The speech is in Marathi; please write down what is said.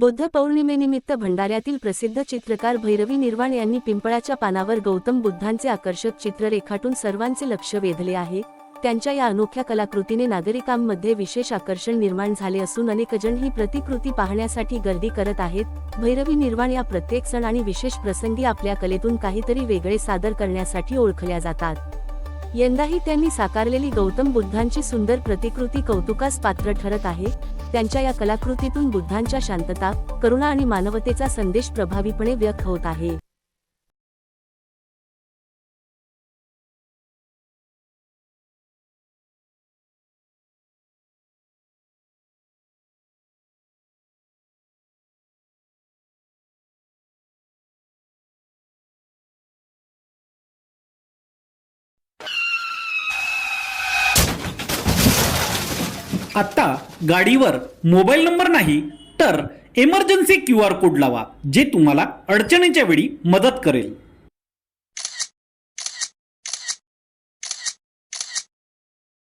बुद्ध पौर्णिमेनिमित्त भंडाऱ्यातील प्रसिद्ध चित्रकार भैरवी निर्वाण यांनी पिंपळाच्या पानावर गौतम बुद्धांचे आकर्षक चित्र रेखाटून सर्वांचे लक्ष वेधले आहे। त्यांच्या या अनोख्या कलाकृतीने नागरिकांमध्ये विशेष आकर्षण निर्माण झाले असून अनेकजण ही प्रतिकृती पाहण्यासाठी गर्दी करत आहेत। भैरवी निर्वाण या प्रत्येक सण आणि विशेष प्रसंगी आपल्या कलेतून काहीतरी वेगळे सादर करण्यासाठी ओळखल्या जातात। यंदाही त्यांनी साकारलेली गौतम बुद्धांची सुंदर प्रतिकृती कौतुकास पात्र ठरत आहे। त्यांच्या या कलाकृतीतून बुद्धांच्या शांतता, करुणा आणि मानवतेचा संदेश प्रभावीपणे व्यक्त होत आहे। आता गाडीवर मोबाईल नंबर नाही तर इमर्जन्सी QR कोड लावा, जे तुम्हाला अडचणीच्या वेळी मदत करेल।